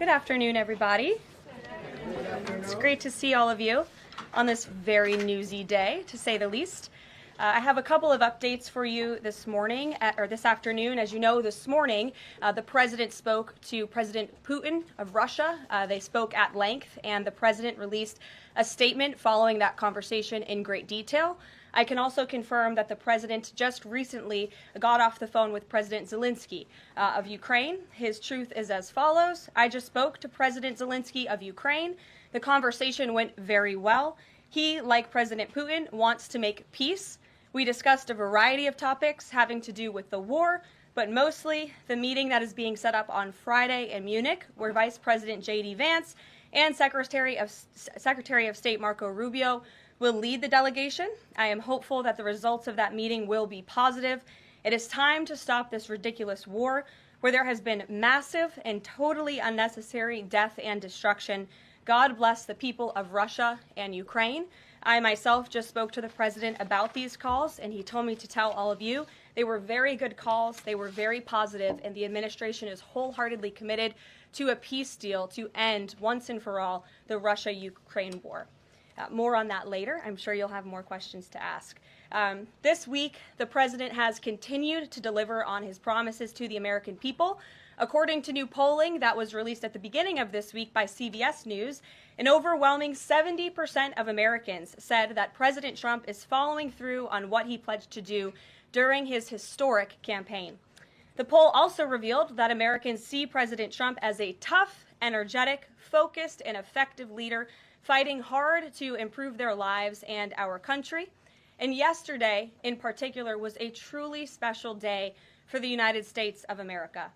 Good afternoon, everybody. It's great to see all of you on this very newsy day, to say the least. I have a couple of updates for you this morning, or this afternoon. As you know, this morning, the president spoke to President Putin of Russia. They spoke at length, and the president released a statement following that conversation in great detail. I can also confirm that the president just recently got off the phone with President Zelensky of Ukraine. His truth is as follows. I just spoke to President Zelensky of Ukraine. The conversation went very well. He, like President Putin, wants to make peace. We discussed a variety of topics having to do with the war, but mostly the meeting that is being set up on Friday in Munich, where Vice President J.D. Vance and Secretary of State Marco Rubio will lead the delegation. I am hopeful that the results of that meeting will be positive. It is time to stop this ridiculous war where there has been massive and totally unnecessary death and destruction. God bless the people of Russia and Ukraine. I myself just spoke to the president about these calls, and he told me to tell all of you they were very good calls, they were very positive, and the administration is wholeheartedly committed to a peace deal to end once and for all the Russia-Ukraine war. More on that later. I'm sure you'll have more questions to ask. This week, the president has continued to deliver on his promises to the American people. According to new polling that was released at the beginning of this week by CBS News, an overwhelming 70% of Americans said that President Trump is following through on what he pledged to do during his historic campaign. The poll also revealed that Americans see President Trump as a tough, energetic, focused, and effective leader fighting hard to improve their lives and our country. And yesterday, in particular, was a truly special day for the United States of America.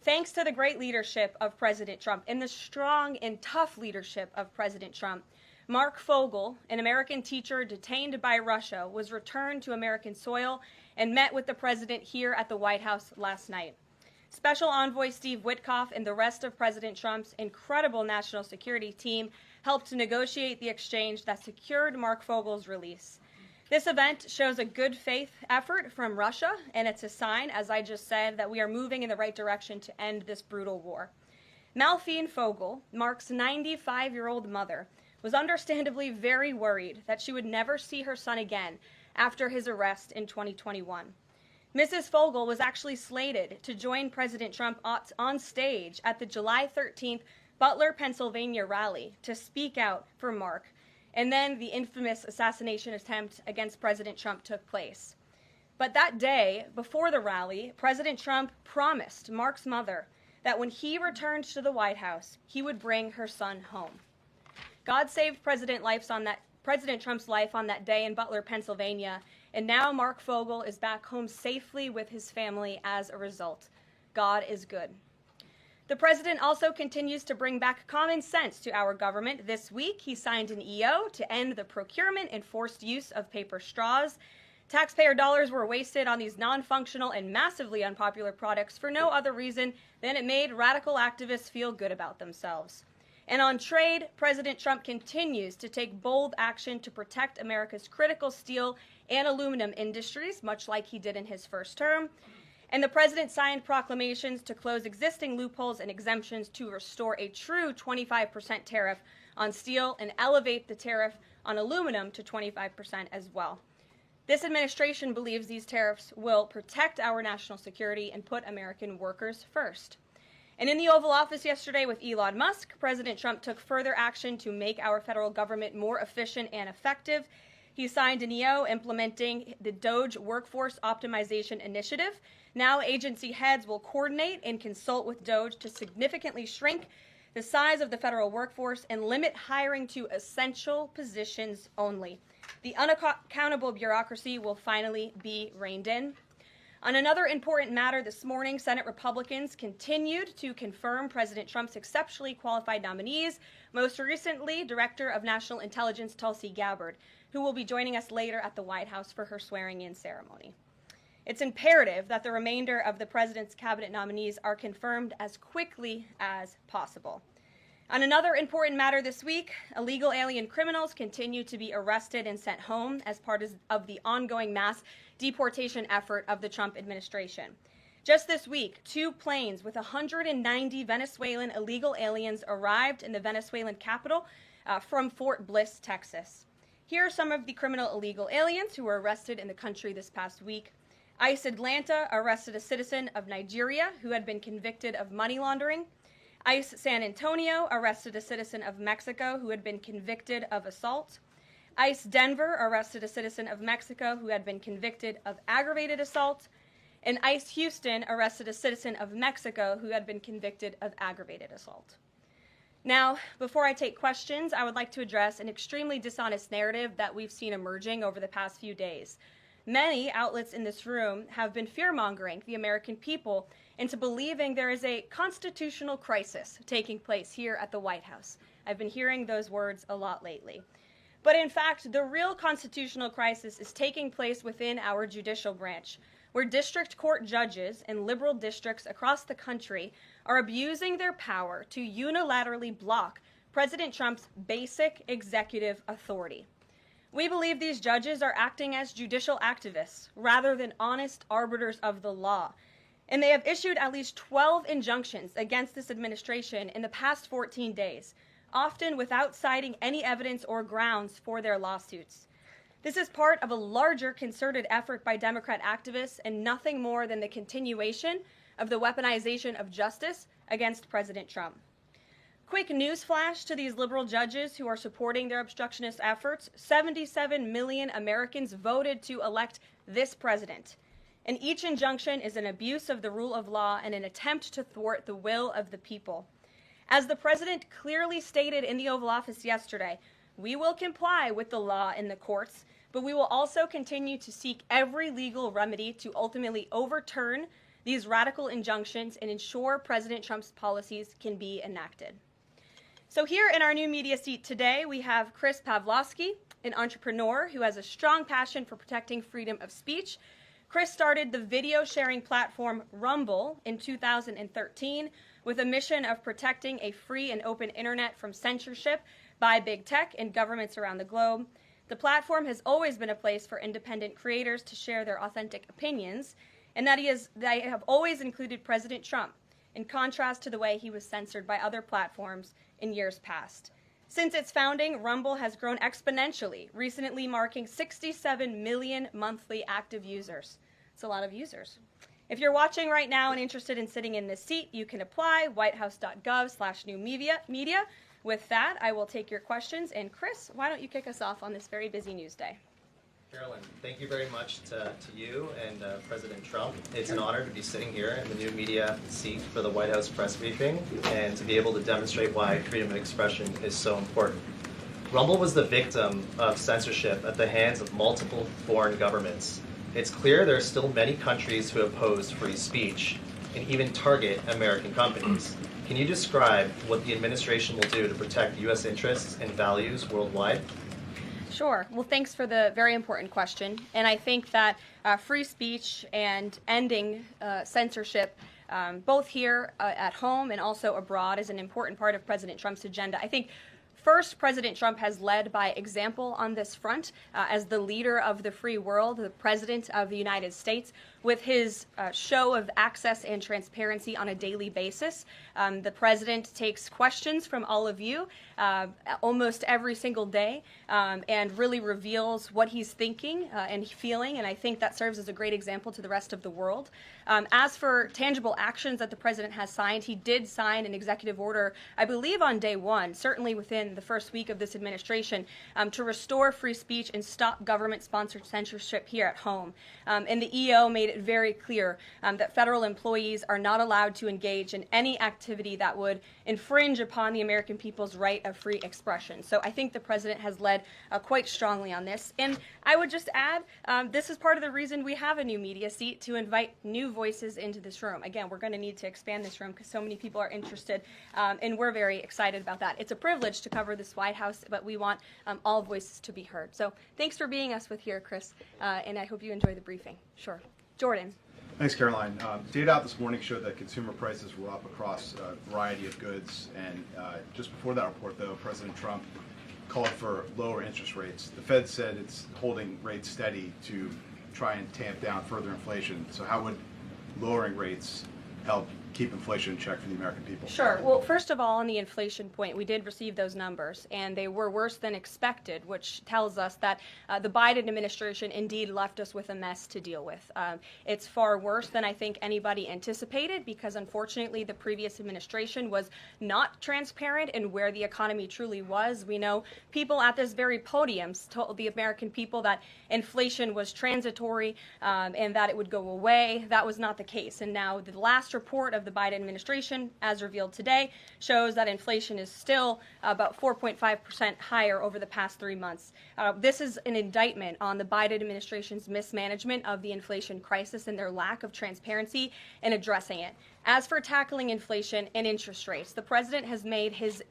Thanks to the great leadership of President Trump and the strong and tough leadership of President Trump, Mark Fogel, an American teacher detained by Russia, was returned to American soil and met with the president here at the White House last night. Special Envoy Steve Witkoff and the rest of President Trump's incredible national security team helped to negotiate the exchange that secured Mark Fogel's release. This event shows a good faith effort from Russia, and it's a sign, as I just said, that we are moving in the right direction to end this brutal war. Malphine Fogel, Mark's 95-year-old mother, was understandably very worried that she would never see her son again after his arrest in 2021. Mrs. Fogel was actually slated to join President Trump on stage at the July 13th Butler, Pennsylvania rally to speak out for Mark, and then the infamous assassination attempt against President Trump took place. But that day, before the rally, President Trump promised Mark's mother that when he returned to the White House, he would bring her son home. God saved President Trump's life on that day in Butler, Pennsylvania, and now Mark Fogel is back home safely with his family as a result. God is good. The president also continues to bring back common sense to our government. This week, he signed an EO to end the procurement and forced use of paper straws. Taxpayer dollars were wasted on these non-functional and massively unpopular products for no other reason than it made radical activists feel good about themselves. And on trade, President Trump continues to take bold action to protect America's critical steel and aluminum industries, much like he did in his first term. And the president signed proclamations to close existing loopholes and exemptions to restore a true 25% tariff on steel and elevate the tariff on aluminum to 25% as well. This administration believes these tariffs will protect our national security and put American workers first. And in the Oval Office yesterday with Elon Musk, President Trump took further action to make our federal government more efficient and effective. He signed an EO implementing the DOGE Workforce Optimization Initiative. Now agency heads will coordinate and consult with DOGE to significantly shrink the size of the federal workforce and limit hiring to essential positions only. The unaccountable bureaucracy will finally be reined in. On another important matter this morning, Senate Republicans continued to confirm President Trump's exceptionally qualified nominees, most recently Director of National Intelligence Tulsi Gabbard, who will be joining us later at the White House for her swearing-in ceremony. It's imperative that the remainder of the president's cabinet nominees are confirmed as quickly as possible. On another important matter this week, illegal alien criminals continue to be arrested and sent home as part of the ongoing mass deportation effort of the Trump administration. Just this week, 2 planes with 190 Venezuelan illegal aliens arrived in the Venezuelan capital from Fort Bliss, Texas. Here are some of the criminal illegal aliens who were arrested in the country this past week. ICE Atlanta arrested a citizen of Nigeria who had been convicted of money laundering. ICE San Antonio arrested a citizen of Mexico who had been convicted of assault. ICE Denver arrested a citizen of Mexico who had been convicted of aggravated assault. And ICE Houston arrested a citizen of Mexico who had been convicted of aggravated assault. Now, before I take questions, I would like to address an extremely dishonest narrative that we've seen emerging over the past few days. Many outlets in this room have been fear-mongering the American people into believing there is a constitutional crisis taking place here at the White House. I've been hearing those words a lot lately. But in fact, the real constitutional crisis is taking place within our judicial branch, where district court judges in liberal districts across the country are abusing their power to unilaterally block President Trump's basic executive authority. We believe these judges are acting as judicial activists rather than honest arbiters of the law. And they have issued at least 12 injunctions against this administration in the past 14 days, often without citing any evidence or grounds for their lawsuits. This is part of a larger concerted effort by Democrat activists and nothing more than the continuation of the weaponization of justice against President Trump. Quick news flash to these liberal judges who are supporting their obstructionist efforts: 77 million Americans voted to elect this president. And each injunction is an abuse of the rule of law and an attempt to thwart the will of the people. As the president clearly stated in the Oval Office yesterday, we will comply with the law in the courts, but we will also continue to seek every legal remedy to ultimately overturn these radical injunctions and ensure President Trump's policies can be enacted. So here in our new media seat today, we have Chris Pavlovsky, an entrepreneur who has a strong passion for protecting freedom of speech. Chris started the video sharing platform Rumble in 2013 with a mission of protecting a free and open internet from censorship by big tech and governments around the globe. The platform has always been a place for independent creators to share their authentic opinions, and they have always included President Trump, in contrast to the way he was censored by other platforms in years past. Since its founding, Rumble has grown exponentially, recently marking 67 million monthly active users. It's a lot of users. If you're watching right now and interested in sitting in this seat, you can apply, whitehouse.gov/new-media. With that, I will take your questions. And Chris, why don't you kick us off on this very busy news day? Karoline, thank you very much to you and President Trump. It's an honor to be sitting here in the new media seat for the White House press briefing and to be able to demonstrate why freedom of expression is so important. Rumble was the victim of censorship at the hands of multiple foreign governments. It's clear there are still many countries who oppose free speech and even target American companies. Can you describe what the administration will do to protect U.S. interests and values worldwide? Sure. Well, thanks for the very important question. And I think that free speech and ending censorship, both here at home and also abroad, is an important part of President Trump's agenda. I think first, President Trump has led by example on this front as the leader of the free world, the president of the United States, with his show of access and transparency on a daily basis. The president takes questions from all of you almost every single day and really reveals what he's thinking and feeling, and I think that serves as a great example to the rest of the world. As for tangible actions that the president has signed, he did sign an executive order, I believe on day one, certainly within the first week of this administration, to restore free speech and stop government-sponsored censorship here at home. And the EO made it very clear that federal employees are not allowed to engage in any activity that would infringe upon the American people's right of free expression. So I think the president has led quite strongly on this. And I would just add, this is part of the reason we have a new media seat, to invite new voices into this room. Again, we're going to need to expand this room because so many people are interested, and we're very excited about that. It's a privilege to cover this White House, but we want all voices to be heard. So thanks for being us with here, Chris, and I hope you enjoy the briefing. Sure. Jordan. Thanks, Caroline. Data out this morning showed that consumer prices were up across a variety of goods, and just before that report, though, President Trump called for lower interest rates. The Fed said it's holding rates steady to try and tamp down further inflation. So how would lowering rates help keep inflation in check for the American people? Sure. Well, first of all, on the inflation point, we did receive those numbers, and they were worse than expected, which tells us that the Biden administration indeed left us with a mess to deal with. It's far worse than I think anybody anticipated because, unfortunately, the previous administration was not transparent in where the economy truly was. We know people at this very podium told the American people that inflation was transitory and that it would go away. That was not the case. And now the last report of the Biden administration, as revealed today, shows that inflation is still about 4.5% higher over the past 3 months. This is an indictment on the Biden administration's mismanagement of the inflation crisis and their lack of transparency in addressing it. As for tackling inflation and interest rates, the president has made his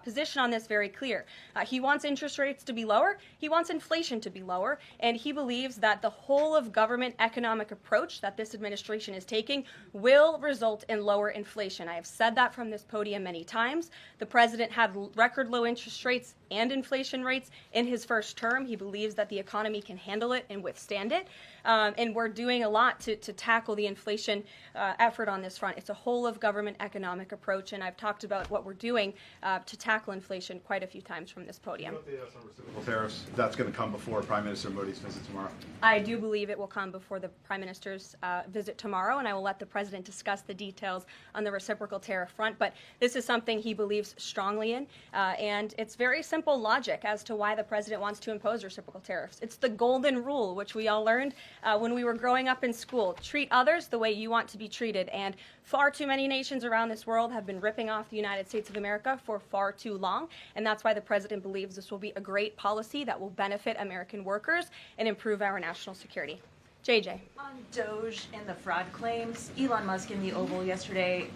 position on this very clear. He wants interest rates to be lower, he wants inflation to be lower, and he believes that the whole of government economic approach that this administration is taking will result in lower inflation. I have said that from this podium many times. The president had record low interest rates and inflation rates in his first term. He believes that the economy can handle it and withstand it. And we're doing a lot to tackle the inflation effort on this front. It's a whole of government economic approach, and I've talked about what we're doing to tackle inflation quite a few times from this podium. The reciprocal tariffs, that's going to come before Prime Minister Modi's visit tomorrow? I do believe it will come before the Prime Minister's visit tomorrow, and I will let the President discuss the details on the reciprocal tariff front. But this is something he believes strongly in, and it's very simple logic as to why the President wants to impose reciprocal tariffs. It's the golden rule, which we all learned when we were growing up in school. Treat others the way you want to be treated. And far too many nations around this world have been ripping off the United States of America for far too long. And that's why the president believes this will be a great policy that will benefit American workers and improve our national security. JJ. On Doge and the fraud claims, Elon Musk in the Oval yesterday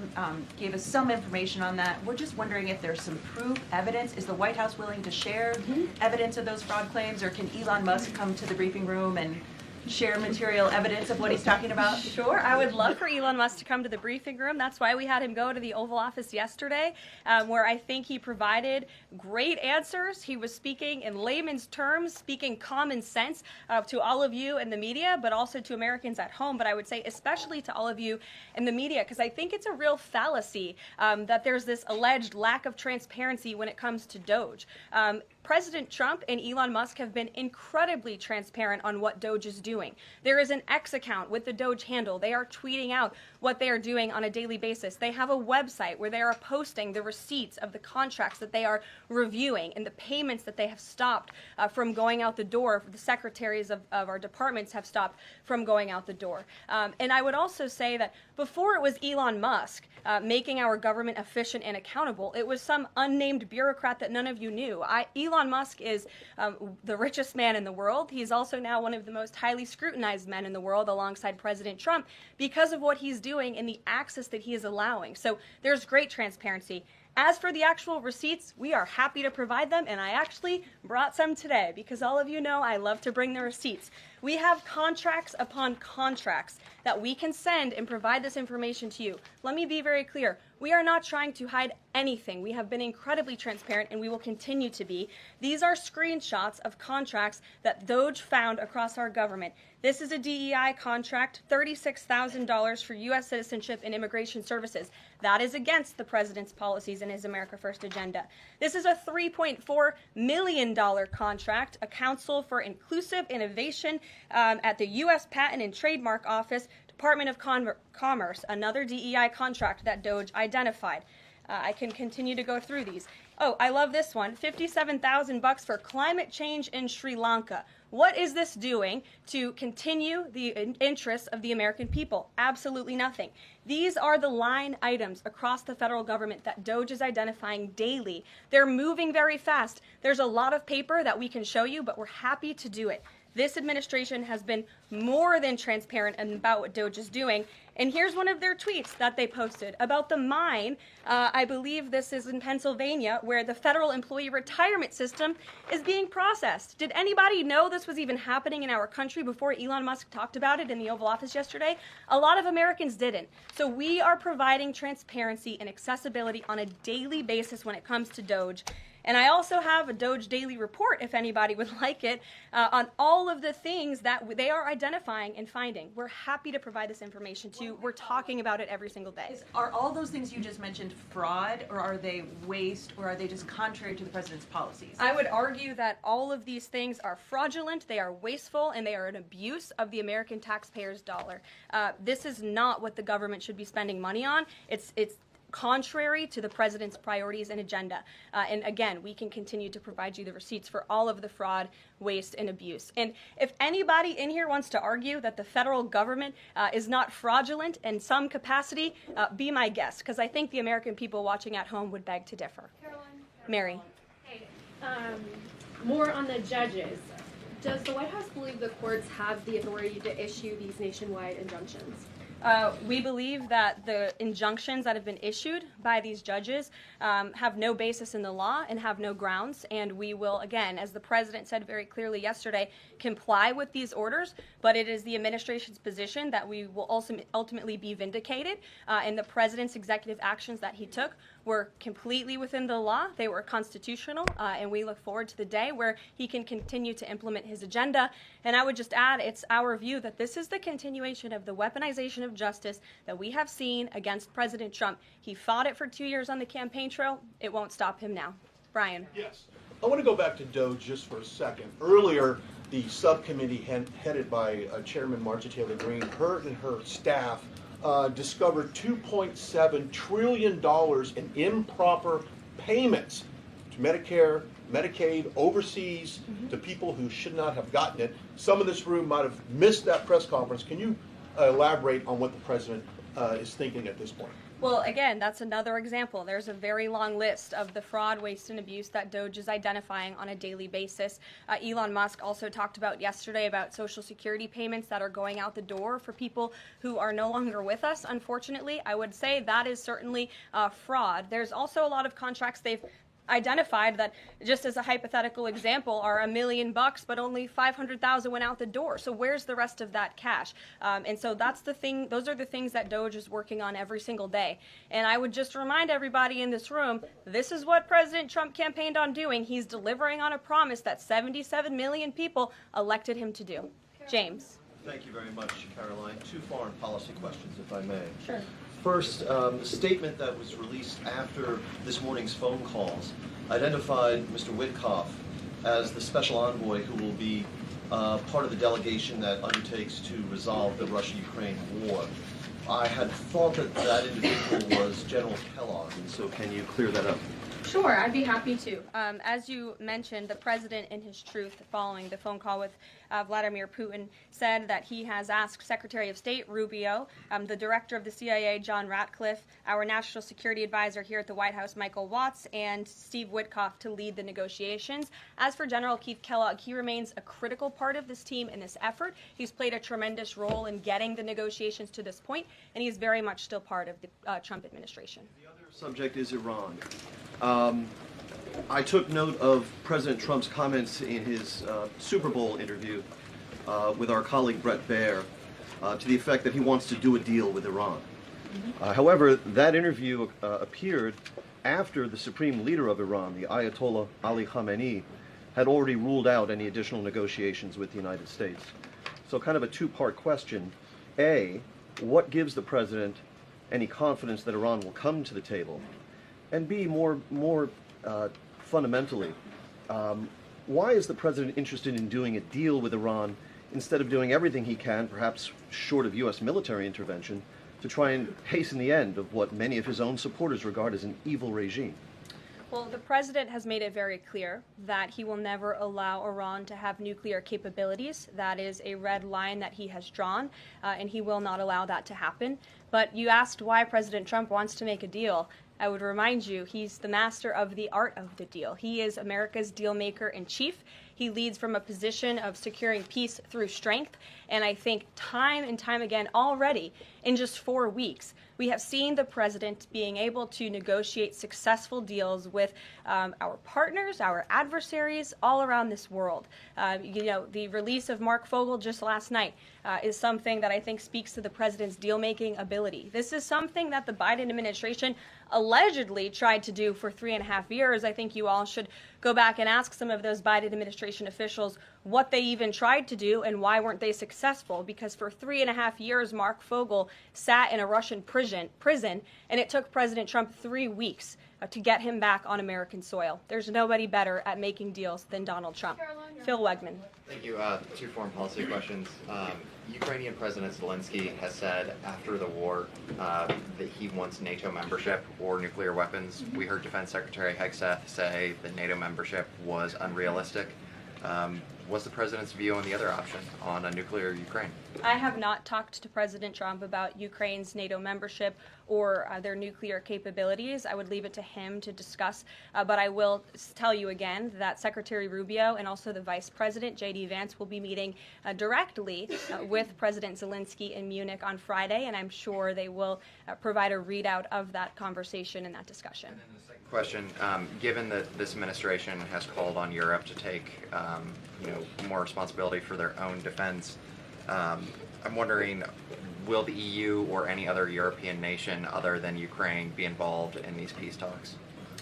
gave us some information on that. We're just wondering if there's some proof, evidence. Is the White House willing to share evidence of those fraud claims, or can Elon Musk come to the briefing room and share material evidence of what he's talking about? Sure. I would love for Elon Musk to come to the briefing room. That's why we had him go to the Oval Office yesterday, where I think he provided great answers. He was speaking in layman's terms, speaking common sense to all of you in the media, but also to Americans at home. But I would say especially to all of you in the media, because I think it's a real fallacy that there's this alleged lack of transparency when it comes to Doge. President Trump and Elon Musk have been incredibly transparent on what Doge is doing. There is an X account with the Doge handle. They are tweeting out what they are doing on a daily basis. They have a website where they are posting the receipts of the contracts that they are reviewing and the payments that they have stopped from going out the door. The secretaries of our departments have stopped from going out the door. And I would also say that before it was Elon Musk making our government efficient and accountable, it was some unnamed bureaucrat that none of you knew. Elon Musk is the richest man in the world. He's also now one of the most highly scrutinized men in the world alongside President Trump because of what he's doing and the access that he is allowing. So there's great transparency. As for the actual receipts, we are happy to provide them, and I actually brought some today because all of you know I love to bring the receipts. We have contracts upon contracts that we can send and provide this information to you. Let me be very clear. We are not trying to hide anything. We have been incredibly transparent, and we will continue to be. These are screenshots of contracts that Doge found across our government. This is a DEI contract, $36,000 for U.S. citizenship and immigration services. That is against the president's policies and his America First agenda. This is a $3.4 million contract, a Council for Inclusive Innovation at the U.S. Patent and Trademark Office, Department of Commerce, another DEI contract that Doge identified. I can continue to go through these. Oh, I love this one, $57,000 for climate change in Sri Lanka. What is this doing to continue the interests of the American people? Absolutely nothing. These are the line items across the federal government that Doge is identifying daily. They're moving very fast. There's a lot of paper that we can show you, but we're happy to do it. This administration has been more than transparent about what Doge is doing. And here's one of their tweets that they posted about the mine. I believe this is in Pennsylvania, where the federal employee retirement system is being processed. Did anybody know this was even happening in our country before Elon Musk talked about it in the Oval Office yesterday? A lot of Americans didn't. So we are providing transparency and accessibility on a daily basis when it comes to Doge. And I also have a Doge Daily Report, if anybody would like it, on all of the things that they are identifying and finding. We're happy to provide this information to you. We're talking about it every single day. Are all those things you just mentioned fraud, or are they waste, or are they just contrary to the president's policies? I would argue that all of these things are fraudulent, they are wasteful, and they are an abuse of the American taxpayer's dollar. This is not what the government should be spending money on. It's contrary to the president's priorities and agenda. And again, we can continue to provide you the receipts for all of the fraud, waste, and abuse. And if anybody in here wants to argue that the federal government is not fraudulent in some capacity, be my guest, because I think the American people watching at home would beg to differ. Caroline? Mary. Hey, more on the judges. Does the White House believe the courts have the authority to issue these nationwide injunctions? We believe that the injunctions that have been issued by these judges have no basis in the law and have no grounds, and we will, again, as the president said very clearly yesterday, comply with these orders, but it is the administration's position that we will also ultimately be vindicated, and the president's executive actions that he took were completely within the law, they were constitutional, and we look forward to the day where he can continue to implement his agenda. And I would just add, it's our view that this is the continuation of the weaponization of justice that we have seen against President Trump. He fought it for 2 years on the campaign trail. It won't stop him now. Brian. Yes. I want to go back to Doge just for a second. Earlier, the subcommittee headed by Chairman Marjorie Taylor Greene, her and her staff discovered $2.7 trillion in improper payments to Medicare, Medicaid, overseas, to people who should not have gotten it. Some of this room might have missed that press conference. Can you elaborate on what the president is thinking at this point? Well, again, that's another example. There's a very long list of the fraud, waste, and abuse that Doge is identifying on a daily basis. Elon Musk also talked about yesterday about Social Security payments that are going out the door for people who are no longer with us, unfortunately. I would say that is certainly fraud. There's also a lot of contracts they've identified that, just as a hypothetical example, are $1 million, but only 500,000 went out the door. So where's the rest of that cash? And so that's the thing. Those are the things that Doge is working on every single day. And I would just remind everybody in this room, this is what President Trump campaigned on doing. He's delivering on a promise that 77 million people elected him to do. James. Thank you very much, Caroline. Two foreign policy questions, if I may. Sure. First, the statement that was released after this morning's phone calls identified Mr. Witkoff as the special envoy who will be part of the delegation that undertakes to resolve the Russia-Ukraine war. I had thought that that individual was General Kellogg, and so can you clear that up? Sure, I'd be happy to. As you mentioned, the president, in his truth, following the phone call with Vladimir Putin, said that he has asked Secretary of State Rubio, the director of the CIA, John Ratcliffe, our national security advisor here at the White House, Michael Watts, and Steve Witkoff to lead the negotiations. As for General Keith Kellogg, he remains a critical part of this team in this effort. He's played a tremendous role in getting the negotiations to this point, and he's very much still part of the Trump administration. The other subject is Iran. I took note of President Trump's comments in his Super Bowl interview with our colleague Bret Baier to the effect that he wants to do a deal with Iran. However, that interview appeared after the supreme leader of Iran, the Ayatollah Ali Khamenei, had already ruled out any additional negotiations with the United States. So kind of a two-part question. A, what gives the president any confidence that Iran will come to the table? And B, more fundamentally, why is the president interested in doing a deal with Iran instead of doing everything he can, perhaps short of U.S. military intervention, to try and hasten the end of what many of his own supporters regard as an evil regime? Well, the president has made it very clear that he will never allow Iran to have nuclear capabilities. That is a red line that he has drawn, and he will not allow that to happen. But you asked why President Trump wants to make a deal. I would remind you, he's the master of the art of the deal. He is America's deal maker in chief. He leads from a position of securing peace through strength. And I think time and time again already, in just 4 weeks, we have seen the president being able to negotiate successful deals with our partners, our adversaries all around this world. The release of Mark Fogel just last night is something that I think speaks to the president's deal-making ability. This is something that the Biden administration allegedly tried to do for 3.5 years. I think you all should go back and ask some of those Biden administration officials what they even tried to do and why weren't they successful, because for 3.5 years Mark Fogel sat in a Russian prison and it took President Trump 3 weeks to get him back on American soil. There's nobody better at making deals than Donald Trump. Phil Wegman. Thank you. 2 foreign policy questions. Ukrainian President Zelensky has said after the war that he wants NATO membership or nuclear weapons. We heard Defense Secretary Hegseth say that NATO membership was unrealistic. What's the president's view on the other option, on a nuclear Ukraine? I have not talked to President Trump about Ukraine's NATO membership or their nuclear capabilities. I would leave it to him to discuss. But I will tell you again that Secretary Rubio and also the Vice President, J.D. Vance, will be meeting directly with President Zelensky in Munich on Friday, and I'm sure they will provide a readout of that conversation and that discussion. And then the second question, given that this administration has called on Europe to take more responsibility for their own defense, I'm wondering, will the EU or any other European nation other than Ukraine be involved in these peace talks?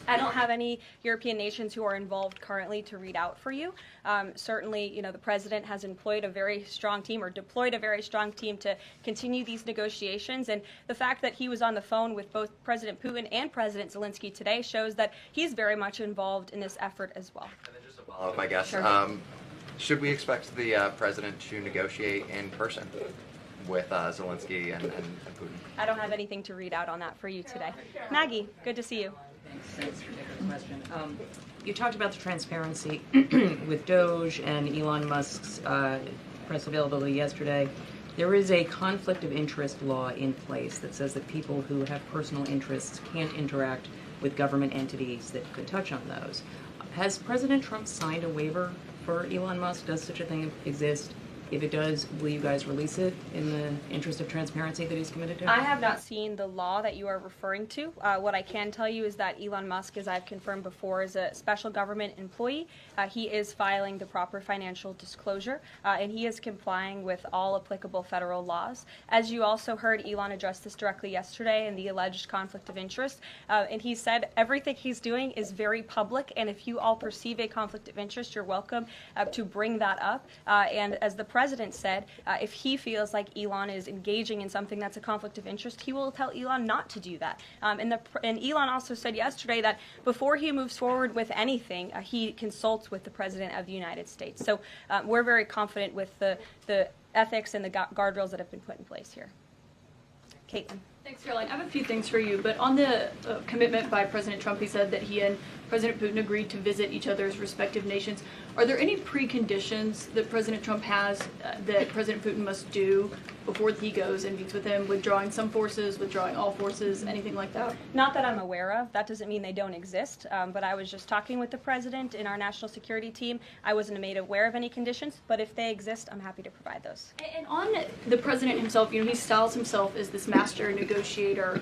I don't have any European nations who are involved currently to read out for you. Certainly, the president has employed a very strong team or deployed a very strong team to continue these negotiations. And the fact that he was on the phone with both President Putin and President Zelensky today shows that he's very much involved in this effort as well. And then just a follow-up, I guess. Sure. Should we expect the president to negotiate in person with Zelensky and Putin? I don't have anything to read out on that for you today. Maggie, good to see you. Thanks for taking the question. You talked about the transparency with Doge and Elon Musk's press availability yesterday. There is a conflict of interest law in place that says that people who have personal interests can't interact with government entities that could touch on those. Has President Trump signed a waiver for Elon Musk? Does such a thing exist? If it does, will you guys release it in the interest of transparency that he's committed to? I have not seen the law that you are referring to. What I can tell you is that Elon Musk, as I've confirmed before, is a special government employee. He is filing the proper financial disclosure, and he is complying with all applicable federal laws. As you also heard, Elon address this directly yesterday in the alleged conflict of interest, and he said everything he's doing is very public, and if you all perceive a conflict of interest, you're welcome to bring that up. And as the president said, if he feels like Elon is engaging in something that's a conflict of interest, he will tell Elon not to do that. And Elon also said yesterday that before he moves forward with anything, he consults with the President of the United States. So we're very confident with the ethics and the guardrails that have been put in place here. Caitlin. Thanks, Caroline. I have a few things for you, but on the commitment by President Trump, he said that he and President Putin agreed to visit each other's respective nations. Are there any preconditions that President Trump has that President Putin must do before he goes and meets with him, withdrawing some forces, withdrawing all forces, anything like that? Not that I'm aware of. That doesn't mean they don't exist, but I was just talking with the president in our national security team. I wasn't made aware of any conditions, but if they exist, I'm happy to provide those. And on the president himself, he styles himself as this master negotiator.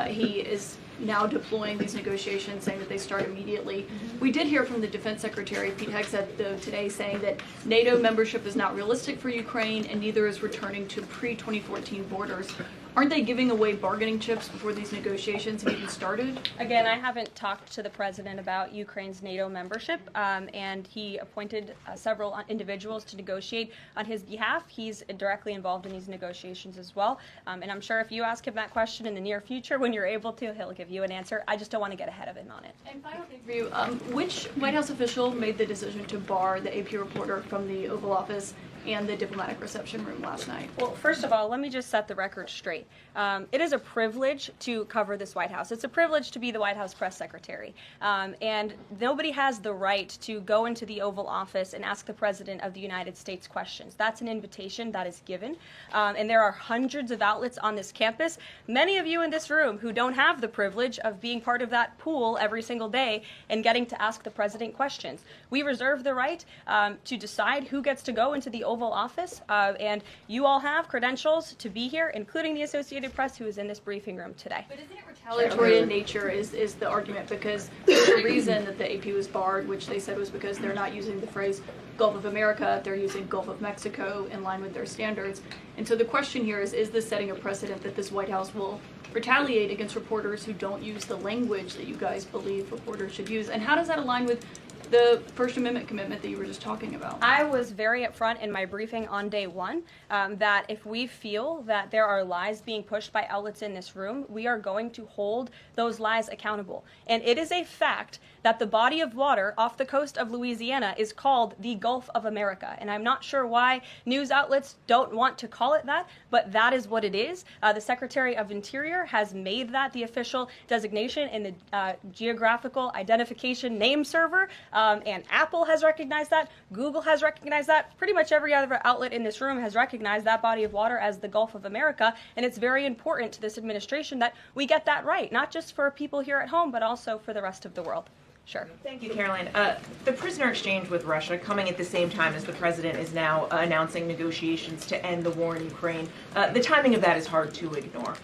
He is now deploying these negotiations, saying that they start immediately. We did hear from the Defense Secretary, Pete Hegseth, though, today, saying that NATO membership is not realistic for Ukraine, and neither is returning to pre-2014 borders. Aren't they giving away bargaining chips before these negotiations have even started? Again, I haven't talked to the president about Ukraine's NATO membership, and he appointed several individuals to negotiate on his behalf. He's directly involved in these negotiations as well, and I'm sure if you ask him that question in the near future, when you're able to, he'll give you an answer. I just don't want to get ahead of him on it. And final thing for you, which White House official made the decision to bar the AP reporter from the Oval Office? and the diplomatic reception room last night? Well, first of all, let me just set the record straight. It is a privilege to cover this White House. It's a privilege to be the White House press secretary. And nobody has the right to go into the Oval Office and ask the President of the United States questions. That's an invitation that is given. And there are hundreds of outlets on this campus, many of you in this room who don't have the privilege of being part of that pool every single day and getting to ask the President questions. We reserve the right to decide who gets to go into the Oval Office, and you all have credentials to be here, including the Associated Press, who is in this briefing room today. But isn't it retaliatory in nature is the argument, because the reason that the AP was barred, which they said was because they're not using the phrase Gulf of America, they're using Gulf of Mexico in line with their standards. And so the question here is this setting a precedent that this White House will retaliate against reporters who don't use the language that you guys believe reporters should use? And how does that align with the First Amendment commitment that you were just talking about? I was very upfront in my briefing on day one that if we feel that there are lies being pushed by outlets in this room, we are going to hold those lies accountable. And it is a fact that the body of water off the coast of Louisiana is called the Gulf of America. And I'm not sure why news outlets don't want to call it that, but that is what it is. The Secretary of Interior has made that the official designation in the Geographical Identification Name Server. And Apple has recognized that. Google has recognized that. Pretty much every other outlet in this room has recognized that body of water as the Gulf of America. And it's very important to this administration that we get that right, not just for people here at home, but also for the rest of the world. Sure. Thank you, Karoline. The prisoner exchange with Russia coming at the same time as the president is now announcing negotiations to end the war in Ukraine. The timing of that is hard to ignore.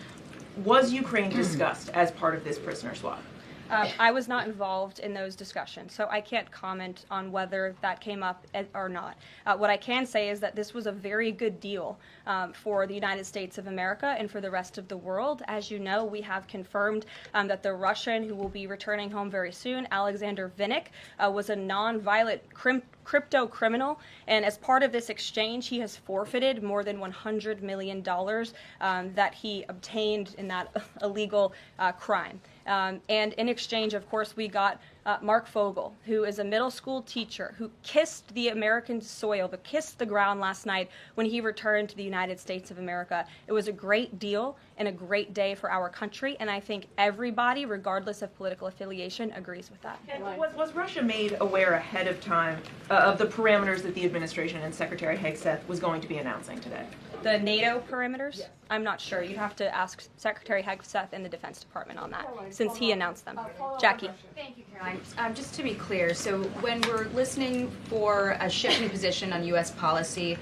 Was Ukraine discussed as part of this prisoner swap? I was not involved in those discussions, so I can't comment on whether that came up or not. What I can say is that this was a very good deal for the United States of America and for the rest of the world. As you know, we have confirmed that the Russian who will be returning home very soon, Alexander Vinnik, was a non-violent crypto criminal, and as part of this exchange, he has forfeited more than $100 million that he obtained in that illegal crime. And in exchange, of course, we got Mark Fogel, who is a middle school teacher who kissed the American soil, but kissed the ground last night when he returned to the United States of America. It was a great deal and a great day for our country, and I think everybody, regardless of political affiliation, agrees with that. And was Russia made aware ahead of time of the parameters that the administration and Secretary Hegseth was going to be announcing today? The NATO perimeters? Yes. I'm not sure. You'd have to ask Secretary Hegseth and the Defense Department on that, since he announced them. Jackie. Thank you, Caroline. Just to be clear, so when we're listening for a shift in position on U.S. policy,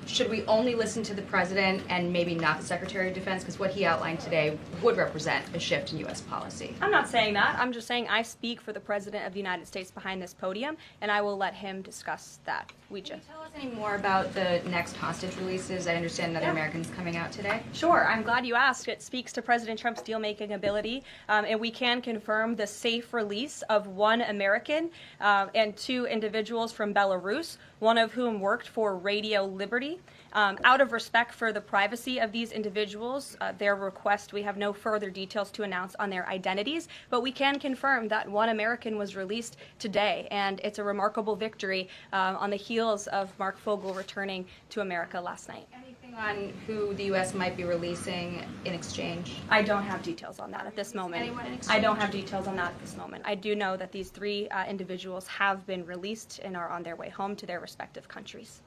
should we only listen to the president and maybe not the Secretary of Defense? Because what he outlined today would represent a shift in U.S. policy. I'm not saying that. I'm just saying I speak for the President of the United States behind this podium, and I will let him discuss that. Can you tell us any more about the next hostage releases? I understand another American's coming out today. Sure. I'm glad you asked. It speaks to President Trump's deal-making ability, and we can confirm the safe release of one American and two individuals from Belarus, one of whom worked for Radio Liberty. Out of respect for the privacy of these individuals, their request, we have no further details to announce on their identities, but we can confirm that one American was released today, and it's a remarkable victory on the heels of Mark Fogel returning to America last night. Anything on who the U.S. might be releasing in exchange? I don't have details on that at this moment. Anyone in exchange? I don't have details on that at this moment. I do know that these three individuals have been released and are on their way home to their respective countries.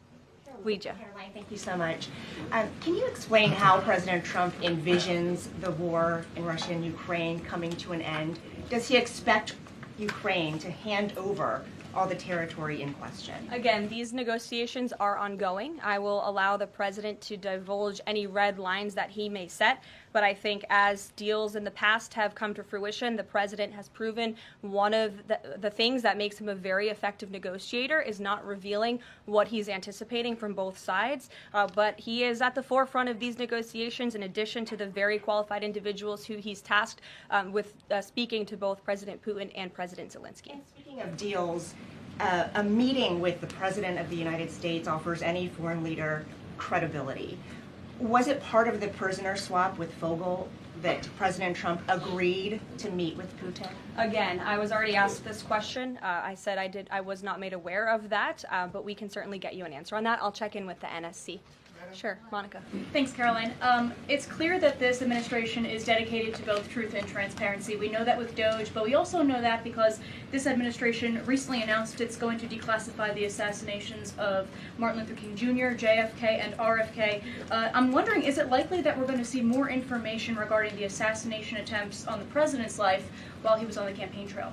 Caroline, thank you so much. Can you explain how President Trump envisions the war in Russia and Ukraine coming to an end? Does he expect Ukraine to hand over all the territory in question? Again, these negotiations are ongoing. I will allow the president to divulge any red lines that he may set, but I think as deals in the past have come to fruition, the president has proven one of the things that makes him a very effective negotiator is not revealing what he's anticipating from both sides, but he is at the forefront of these negotiations in addition to the very qualified individuals who he's tasked with speaking to both President Putin and President Zelensky. And speaking of deals, a meeting with the President of the United States offers any foreign leader credibility. Was it part of the prisoner swap with Fogel that President Trump agreed to meet with Putin? Again, I was already asked this question. I said I was not made aware of that, but we can certainly get you an answer on that. I'll check in with the NSC. Sure, Monica. Thanks, Caroline. It's clear that this administration is dedicated to both truth and transparency. We know that with Doge, but we also know that because this administration recently announced it's going to declassify the assassinations of Martin Luther King Jr., JFK, and RFK. I'm wondering, is it likely that we're going to see more information regarding the assassination attempts on the president's life while he was on the campaign trail?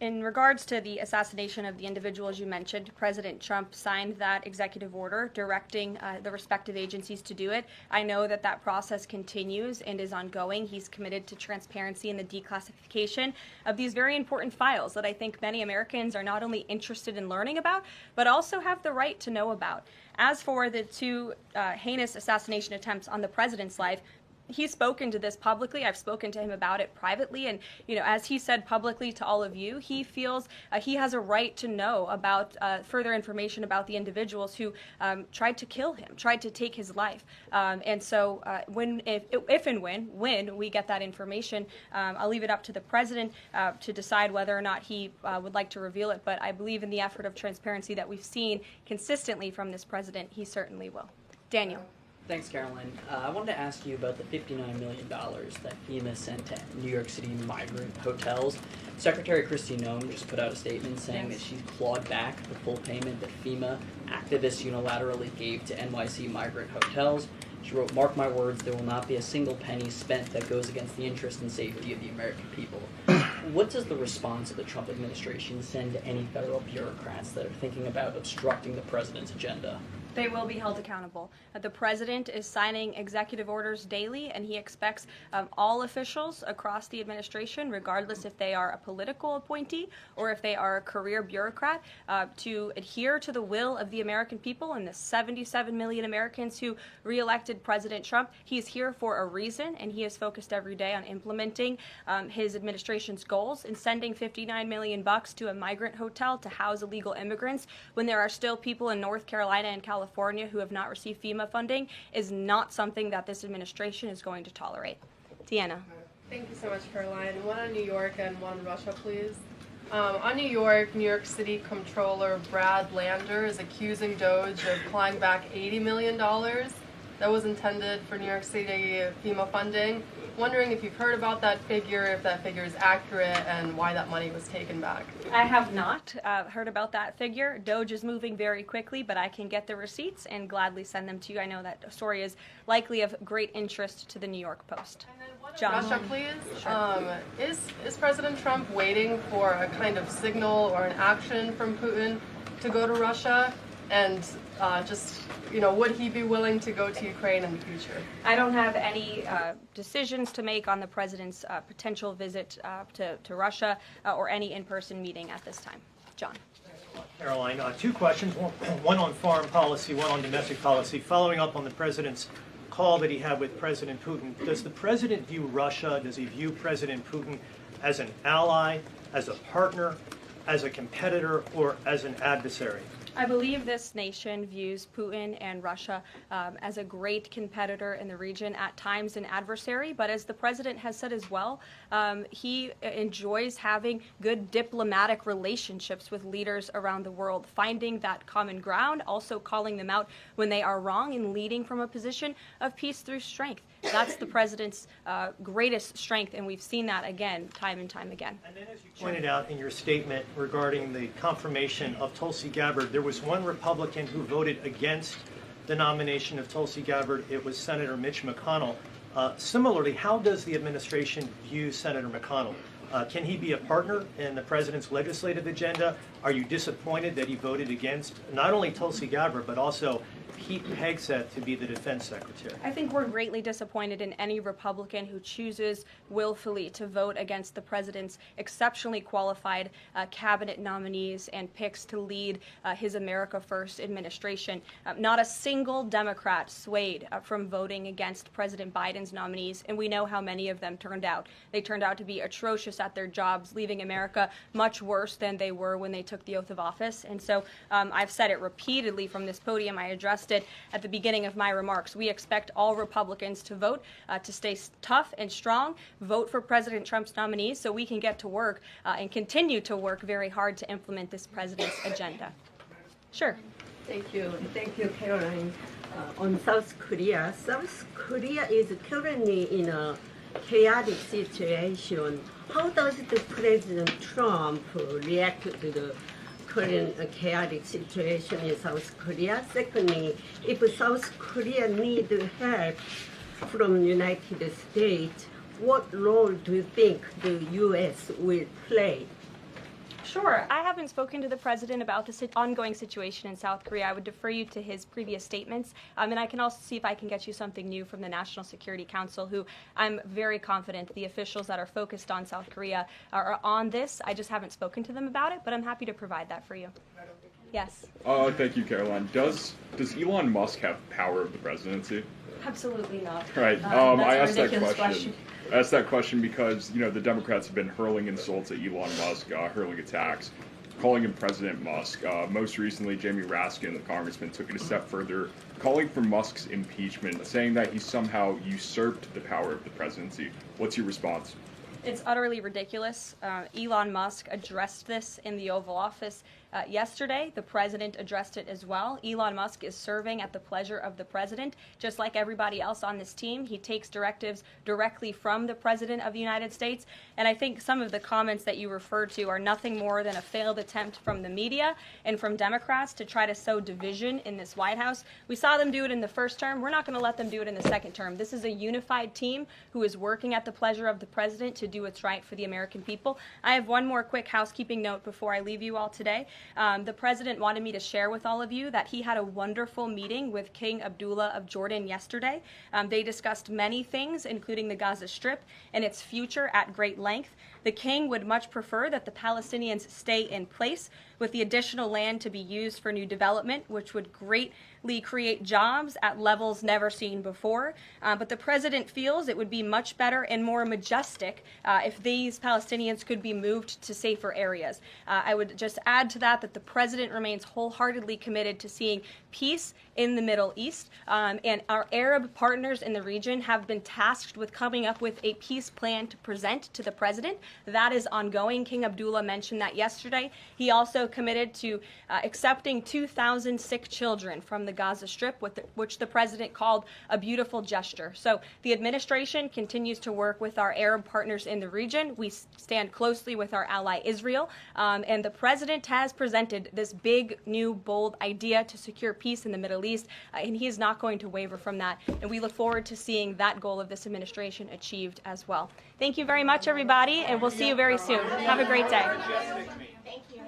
In regards to the assassination of the individuals you mentioned, President Trump signed that executive order directing the respective agencies to do it. I know that that process continues and is ongoing. He's committed to transparency in the declassification of these very important files that I think many Americans are not only interested in learning about, but also have the right to know about. As for the two heinous assassination attempts on the president's life, he's spoken to this publicly. I've spoken to him about it privately, and as he said publicly to all of you, he feels he has a right to know about further information about the individuals who tried to kill him, tried to take his life. And so, if and when we get that information, I'll leave it up to the president to decide whether or not he would like to reveal it. But I believe in the effort of transparency that we've seen consistently from this president, he certainly will. Daniel. Thanks, Caroline. I wanted to ask you about the $59 million that FEMA sent to New York City migrant hotels. Secretary Kristi Noem just put out a statement saying that she's clawed back the full payment that FEMA activists unilaterally gave to NYC migrant hotels. She wrote, "Mark my words, there will not be a single penny spent that goes against the interest and safety of the American people." What does the response of the Trump administration send to any federal bureaucrats that are thinking about obstructing the president's agenda? They will be held accountable. The president is signing executive orders daily, and he expects all officials across the administration, regardless if they are a political appointee or if they are a career bureaucrat, to adhere to the will of the American people and the 77 million Americans who reelected President Trump. He's here for a reason, and he is focused every day on implementing his administration's goals, and sending $59 million to a migrant hotel to house illegal immigrants when there are still people in North Carolina and California who have not received FEMA funding is not something that this administration is going to tolerate. Deanna. Thank you so much, Caroline. One on New York and one on Russia, please. On New York City Comptroller Brad Lander is accusing Doge of clawing back $80 million that was intended for New York City FEMA funding. Wondering if you've heard about that figure, if that figure is accurate, and why that money was taken back. I have not heard about that figure. Doge is moving very quickly, but I can get the receipts and gladly send them to you. I know that story is likely of great interest to the New York Post. John. Russia, please. Sure. Is President Trump waiting for a kind of signal or an action from Putin to go to Russia? And would he be willing to go to Ukraine in the future? I don't have any decisions to make on the president's potential visit to Russia or any in-person meeting at this time. John. Caroline, two questions, one on foreign policy, one on domestic policy. Following up on the president's call that he had with President Putin, does the president view Russia, does he view President Putin as an ally, as a partner, as a competitor, or as an adversary? I believe this nation views Putin and Russia as a great competitor in the region, at times an adversary, but as the president has said as well, he enjoys having good diplomatic relationships with leaders around the world, finding that common ground, also calling them out when they are wrong, and leading from a position of peace through strength. That's the president's greatest strength, and we've seen that again, time and time again. And then, as you pointed out in your statement regarding the confirmation of Tulsi Gabbard, there was one Republican who voted against the nomination of Tulsi Gabbard. It was Senator Mitch McConnell. Similarly, how does the administration view Senator McConnell? Can he be a partner in the president's legislative agenda? Are you disappointed that he voted against not only Tulsi Gabbard, but also Pete Hegseth to be the defense secretary? I think we're greatly disappointed in any Republican who chooses willfully to vote against the president's exceptionally qualified cabinet nominees and picks to lead his America First administration. Not a single Democrat swayed from voting against President Biden's nominees, and we know how many of them turned out. They turned out to be atrocious at their jobs, leaving America much worse than they were when they took the oath of office. And so I've said it repeatedly from this podium. I addressed suggested at the beginning of my remarks. We expect all Republicans to vote, to stay tough and strong, vote for President Trump's nominees so we can get to work and continue to work very hard to implement this president's agenda. Sure. Thank you, Karoline. On South Korea is currently in a chaotic situation. How does the President Trump react to the current chaotic situation in South Korea? Secondly, if South Korea needs help from the United States, what role do you think the U.S. will play? Sure. I haven't spoken to the president about the ongoing situation in South Korea. I would defer you to his previous statements. And I can also see if I can get you something new from the National Security Council, who I'm very confident the officials that are focused on South Korea are on this. I just haven't spoken to them about it, but I'm happy to provide that for you. Yes. Thank you, Caroline. Does Elon Musk have power of the presidency? Absolutely not. Right. I asked that question. I asked that question because, the Democrats have been hurling insults at Elon Musk, hurling attacks, calling him President Musk. Most recently, Jamie Raskin, the congressman, took it a step further, calling for Musk's impeachment, saying that he somehow usurped the power of the presidency. What's your response? It's utterly ridiculous. Elon Musk addressed this in the Oval Office yesterday. The president addressed it as well. Elon Musk is serving at the pleasure of the president, just like everybody else on this team. He takes directives directly from the president of the United States. And I think some of the comments that you referred to are nothing more than a failed attempt from the media and from Democrats to try to sow division in this White House. We saw them do it in the first term. We're not going to let them do it in the second term. This is a unified team who is working at the pleasure of the president to do what's right for the American people. I have one more quick housekeeping note before I leave you all today. The president wanted me to share with all of you that he had a wonderful meeting with King Abdullah of Jordan yesterday. They discussed many things, including the Gaza Strip and its future at great length. The king would much prefer that the Palestinians stay in place, with the additional land to be used for new development, which would greatly create jobs at levels never seen before. But the president feels it would be much better and more majestic if these Palestinians could be moved to safer areas. I would just add to that the president remains wholeheartedly committed to seeing peace in the Middle East, and our Arab partners in the region have been tasked with coming up with a peace plan to present to the president. That is ongoing. King Abdullah mentioned that yesterday. He also committed to accepting 2,000 sick children from the Gaza Strip, which the president called a beautiful gesture. So the administration continues to work with our Arab partners in the region. We stand closely with our ally Israel, and the president has presented this big, new, bold idea to secure peace in the Middle East, and he is not going to waver from that. And we look forward to seeing that goal of this administration achieved as well. Thank you very much, everybody, and we'll see you very soon. Have a great day. Thank you.